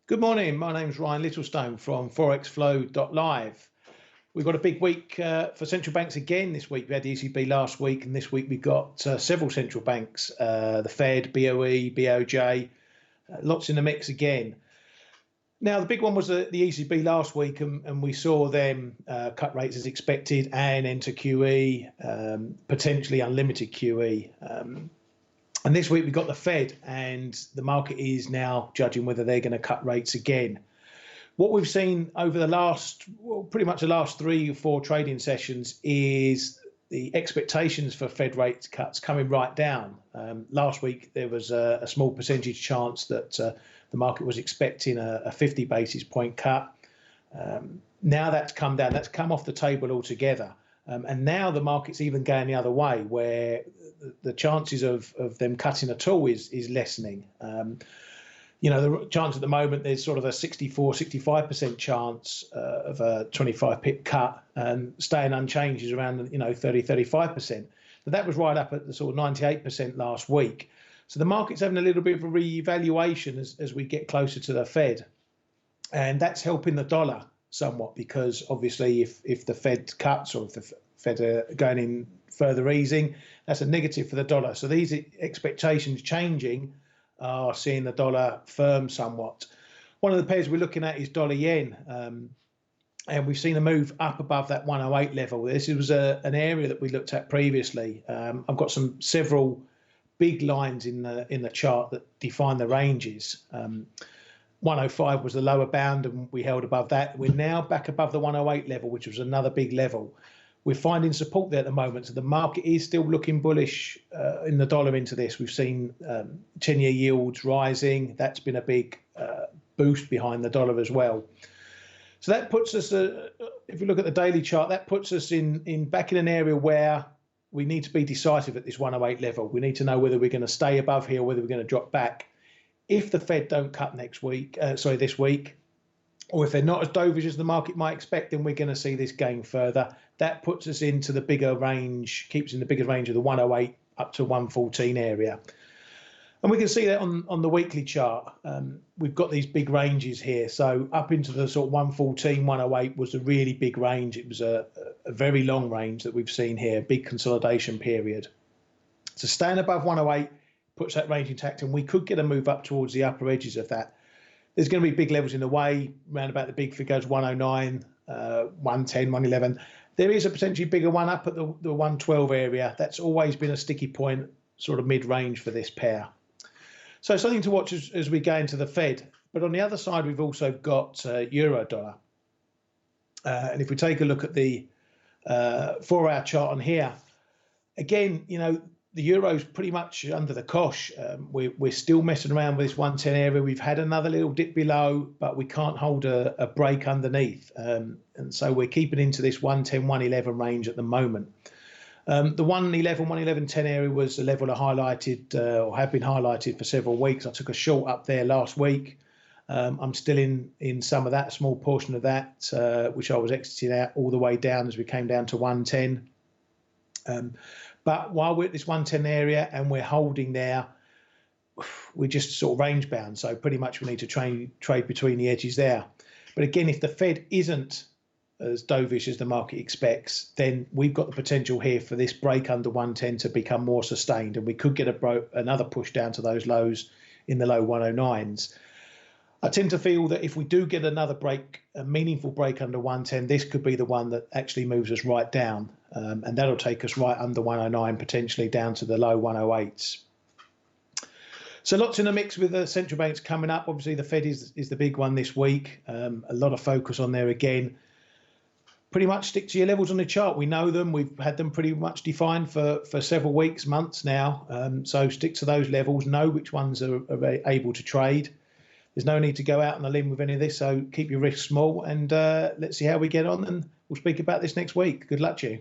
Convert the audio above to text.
Good morning. My name's Ryan Littlestone from ForexFlow.live. We've got a big week for central banks again this week. We had the ECB last week, and this week we've got several central banks, the Fed, BOE, BOJ, lots in the mix again. Now, the big one was the ECB last week, and we saw them cut rates as expected and enter QE, potentially unlimited QE. And this week we got the Fed, and the market is now judging whether they're going to cut rates again. What we've seen over the last, pretty much the last 3 or 4 trading sessions is the expectations for Fed rate cuts coming right down. Last week there was a small percentage chance that the market was expecting a 50 basis point cut. Now that's come down, that's come off the table altogether. And now the market's even going the other way, where the chances of them cutting at all is lessening. The chance at the moment, there's sort of a 65% chance of a 25 pip cut, and staying unchanged is around 35%. But that was right up at the sort of 98% last week. So the market's having a little bit of a re-evaluation as we get closer to the Fed, and that's helping the dollar somewhat, because obviously if the Fed cuts, or if the Fed are going in further easing, that's a negative for the dollar. So these expectations changing are seeing the dollar firm somewhat. One of the pairs we're looking at is dollar yen, and we've seen a move up above that 108 level. This was an area that we looked at previously. I've got several big lines in the chart that define the ranges. 105 was the lower bound, and we held above that. We're now back above the 108 level, which was another big level. We're finding support there at the moment, so the market is still looking bullish in the dollar into this. We've seen 10-year yields rising. That's been a big boost behind the dollar as well. So that puts us, if you look at the daily chart, that puts us back in an area where we need to be decisive at this 108 level. We need to know whether we're going to stay above here or whether we're going to drop back. If the Fed don't cut this week, or if they're not as dovish as the market might expect, then we're going to see this gain further. That puts us into the bigger range, keeps in the bigger range of the 108 up to 114 area. And we can see that on the weekly chart. We've got these big ranges here. So up into the sort of 114, 108 was a really big range. It was a very long range that we've seen here, big consolidation period. So staying above 108 puts that range intact, and we could get a move up towards the upper edges of that. There's going to be big levels in the way, around about the big figures, 109, 110, 111. There is a potentially bigger one up at the 112 area. That's always been a sticky point, sort of mid-range for this pair. So something to watch as we go into the Fed. But on the other side, we've also got euro dollar. And if we take a look at the 4-hour chart on here, again, the euro's pretty much under the cosh. We're still messing around with this 110 area. We've had another little dip below, but we can't hold a break underneath. And so we're keeping into this 110, 111 range at the moment. The 111, 111.10 area was a level I highlighted, or have been highlighted for several weeks. I took a short up there last week. I'm still in some of that, a small portion of that, which I was exiting out all the way down as we came down to 110. But while we're at this 110 area and we're holding there, we're just sort of range bound. So pretty much we need to trade between the edges there. But again, if the Fed isn't as dovish as the market expects, then we've got the potential here for this break under 110 to become more sustained, and we could get another push down to those lows in the low 109s. I tend to feel that if we do get another break, a meaningful break under 110, this could be the one that actually moves us right down. And that'll take us right under 109, potentially down to the low 108s. So lots in the mix with the central banks coming up. Obviously, the Fed is the big one this week. A lot of focus on there again. Pretty much stick to your levels on the chart. We know them. We've had them pretty much defined for several weeks, months now. So stick to those levels. Know which ones are able to trade. There's no need to go out on a limb with any of this, so keep your risks small, and let's see how we get on, and we'll speak about this next week. Good luck to you.